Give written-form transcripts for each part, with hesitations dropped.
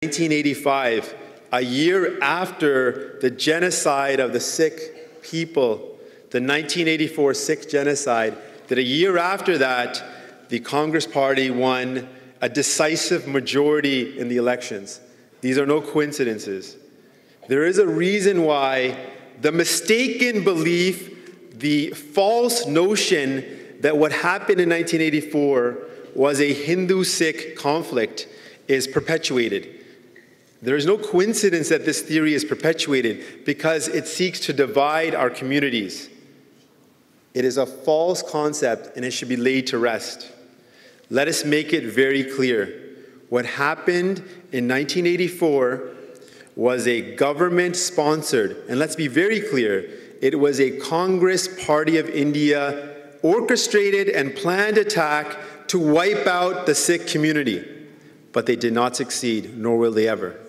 1985, a year after the genocide of the Sikh people, the 1984 Sikh genocide, that a year after that, the Congress Party won a decisive majority in the elections. These are no coincidences. There is a reason why the mistaken belief, the false notion that what happened in 1984 was a Hindu-Sikh conflict is perpetuated. There is no coincidence that this theory is perpetuated because it seeks to divide our communities. It is a false concept and it should be laid to rest. Let us make it very clear. What happened in 1984 was a government-sponsored, and let's be very clear, it was a Congress Party of India orchestrated and planned attack to wipe out the Sikh community. But they did not succeed, nor will they ever.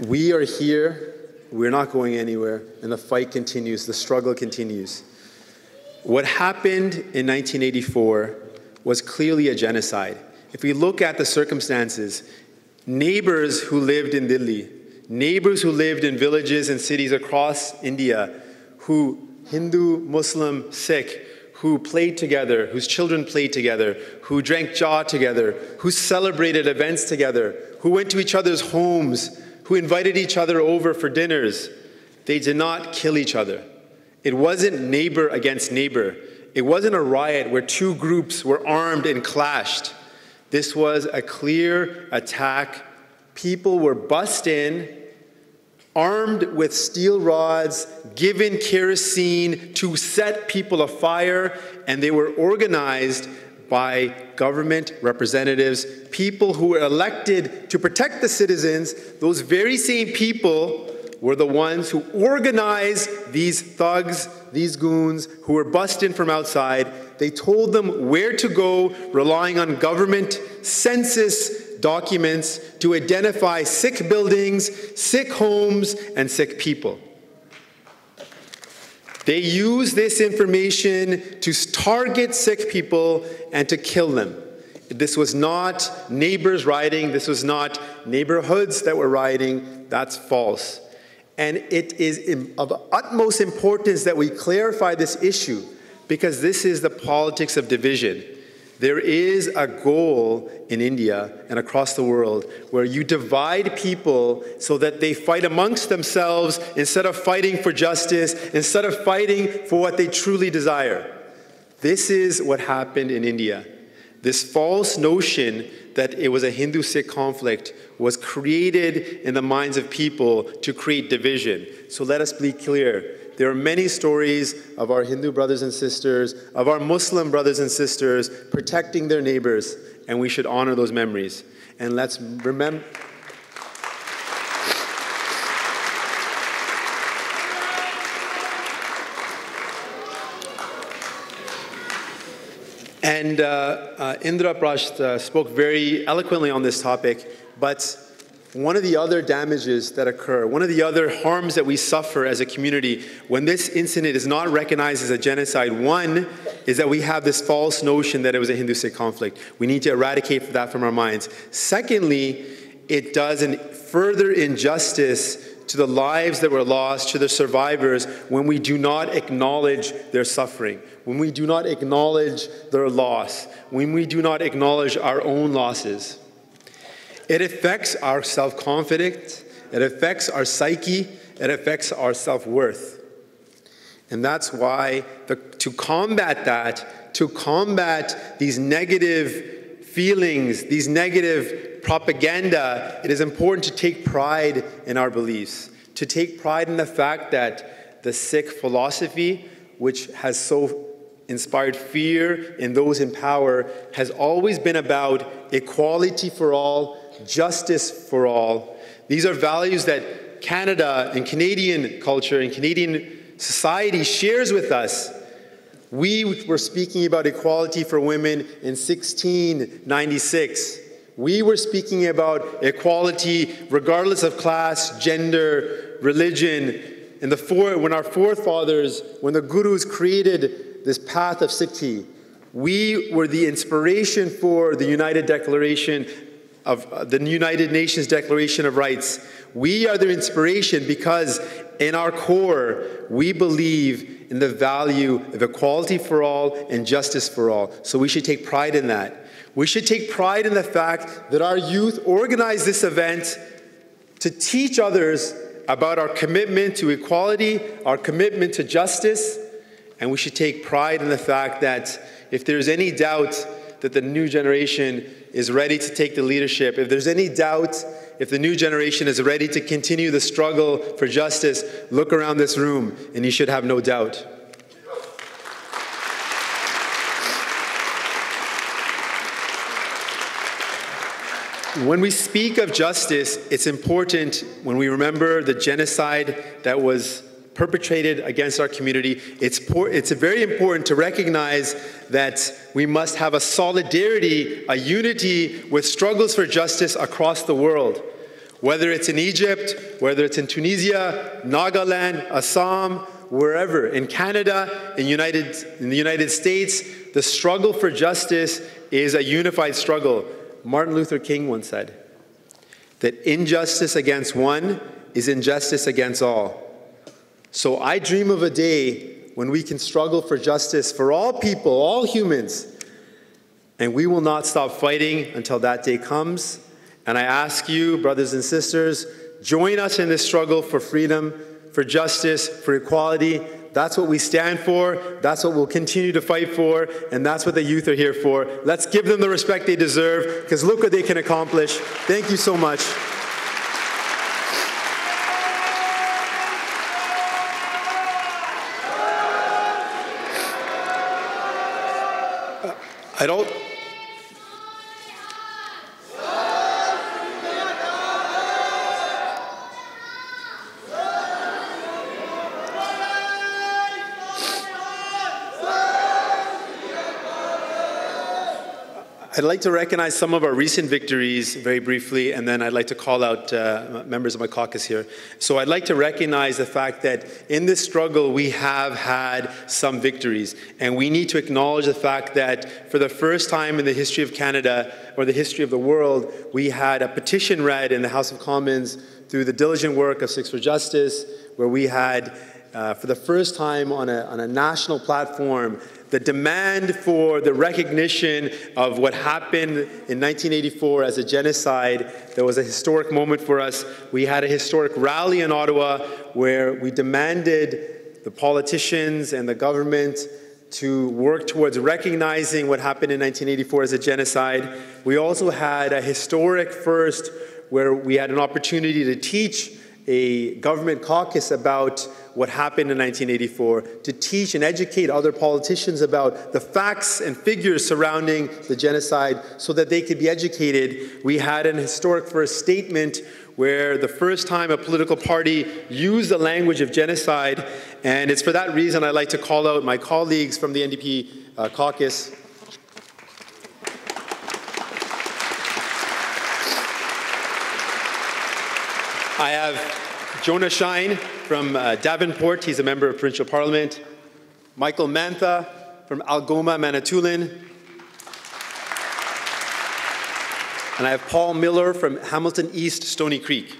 We are here, we're not going anywhere, and the fight continues, the struggle continues. What happened in 1984 was clearly a genocide. If we look at the circumstances, neighbors who lived in Delhi, neighbors who lived in villages and cities across India, who Hindu, Muslim, Sikh, who played together, whose children played together, who drank cha together, who celebrated events together, who went to each other's homes, who invited each other over for dinners, they did not kill each other. It wasn't neighbor against neighbor. It wasn't a riot where two groups were armed and clashed. This was a clear attack. People were bussed in, armed with steel rods, given kerosene to set people afire, and they were organized by government representatives, people who were elected to protect the citizens. Those very same people were the ones who organized these thugs, these goons, who were bussed in from outside. They told them where to go, relying on government census documents to identify Sikh buildings, Sikh homes, and Sikh people. They used this information to target Sikh people and to kill them. This was not neighbors rioting. This was not neighborhoods that were rioting. That's false. And it is of utmost importance that we clarify this issue because this is the politics of division. There is a goal in India and across the world where you divide people so that they fight amongst themselves instead of fighting for justice, instead of fighting for what they truly desire. This is what happened in India. This false notion that it was a Hindu-Sikh conflict was created in the minds of people to create division. So let us be clear. There are many stories of our Hindu brothers and sisters, of our Muslim brothers and sisters protecting their neighbors, and we should honor those memories. And let's remember. And Indra Prasht spoke very eloquently on this topic, but one of the other damages that occur, one of the other harms that we suffer as a community when this incident is not recognized as a genocide, one is that we have this false notion that it was a Hindu-Sikh conflict. We need to eradicate that from our minds. Secondly, it does a further injustice to the lives that were lost, to the survivors, when we do not acknowledge their suffering, when we do not acknowledge their loss, when we do not acknowledge our own losses. It affects our self-confidence, it affects our psyche, it affects our self-worth. And that's why to combat that, to combat these negative feelings, these negative propaganda, it is important to take pride in our beliefs, to take pride in the fact that the Sikh philosophy, which has so inspired fear in those in power, has always been about equality for all, justice for all. These are values that Canada and Canadian culture and Canadian society shares with us. We were speaking about equality for women in 1696. We were speaking about equality regardless of class, gender, religion. And when our forefathers, when the gurus created this path of Sikhi, we were the inspiration for the United Declaration of the United Nations Declaration of Rights. We are the inspiration because in our core, we believe in the value of equality for all and justice for all. So we should take pride in that. We should take pride in the fact that our youth organized this event to teach others about our commitment to equality, our commitment to justice, and we should take pride in the fact that if there's any doubt that the new generation is ready to take the leadership, if there's any doubt if the new generation is ready to continue the struggle for justice, look around this room and you should have no doubt. When we speak of justice, it's important when we remember the genocide that was perpetrated against our community. It's very important to recognize that we must have a solidarity, a unity with struggles for justice across the world. Whether it's in Egypt, whether it's in Tunisia, Nagaland, Assam, wherever, in Canada, in the United States, the struggle for justice is a unified struggle. Martin Luther King once said that injustice against one is injustice against all. So I dream of a day when we can struggle for justice for all people, all humans, and we will not stop fighting until that day comes. And I ask you, brothers and sisters, join us in this struggle for freedom, for justice, for equality. That's what we stand for, that's what we'll continue to fight for, and that's what the youth are here for. Let's give them the respect they deserve, because look what they can accomplish. Thank you so much. I'd like to recognize some of our recent victories very briefly, and then I'd like to call out members of my caucus here. So I'd like to recognize the fact that in this struggle we have had some victories, and we need to acknowledge the fact that for the first time in the history of Canada, or the history of the world, we had a petition read in the House of Commons through the diligent work of Sikhs for Justice, where we had, for the first time on a national platform, the demand for the recognition of what happened in 1984 as a genocide. That was a historic moment for us. We had a historic rally in Ottawa where we demanded the politicians and the government to work towards recognizing what happened in 1984 as a genocide. We also had a historic first where we had an opportunity to teach a government caucus about what happened in 1984, to teach and educate other politicians about the facts and figures surrounding the genocide so that they could be educated. We had an historic first statement where the first time a political party used the language of genocide, and it's for that reason I'd like to call out my colleagues from the NDP caucus. I have Jonah Shine from Davenport. He's a member of Provincial Parliament. Michael Mantha from Algoma, Manitoulin. And I have Paul Miller from Hamilton East, Stony Creek.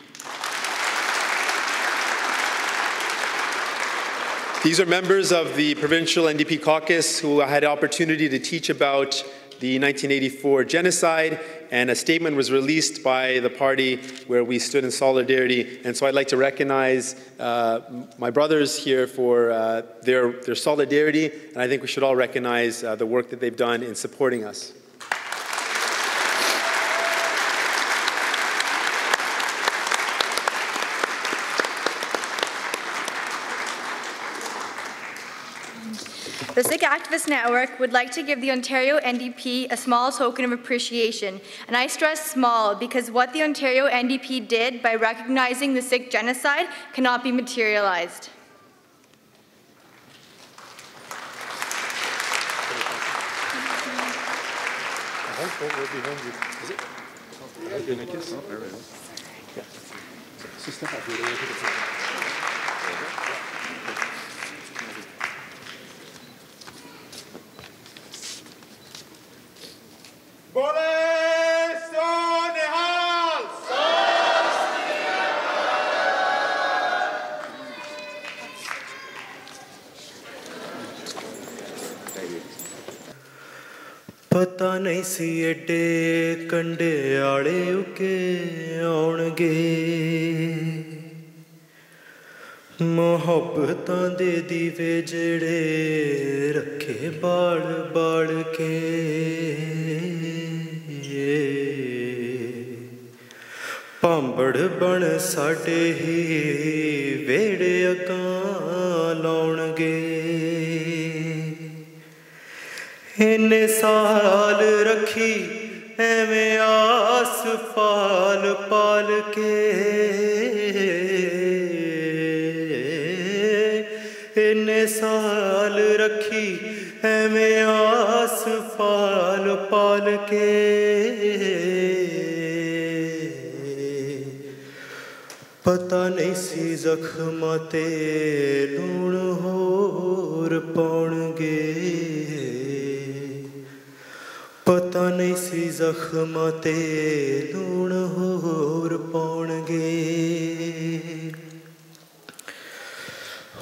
These are members of the Provincial NDP caucus who I had the opportunity to teach about the 1984 genocide, and a statement was released by the party where we stood in solidarity. And so I'd like to recognize my brothers here for their solidarity, and I think we should all recognize the work that they've done in supporting us. The Sikh Activist Network would like to give the Ontario NDP a small token of appreciation, and I stress small because what the Ontario NDP did by recognizing the Sikh genocide cannot be materialized. पता नहीं सी एडे कंडे आले उके आउणगे मुहब्बतां दे दीवे जेड़े रखे बाल बाल के भांबड़ बन साडे ही वेड़े अगां लाउणगे इन्ने साल रखी एवें आस पाल पाल के इन्ने साल रखी एवें आस पाल पाल के पता नहीं सी जख्मां ते लूण होर पाउणगे पता नहीं सी जख्मां ते लूण होर पाउणगे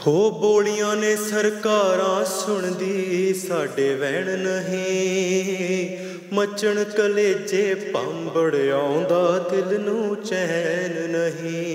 हो बोलियां ने सरकारां सुनदी साडे वैण नहीं मचण कलेजे भांबड़ आउंदा दिल नूं चैन नहीं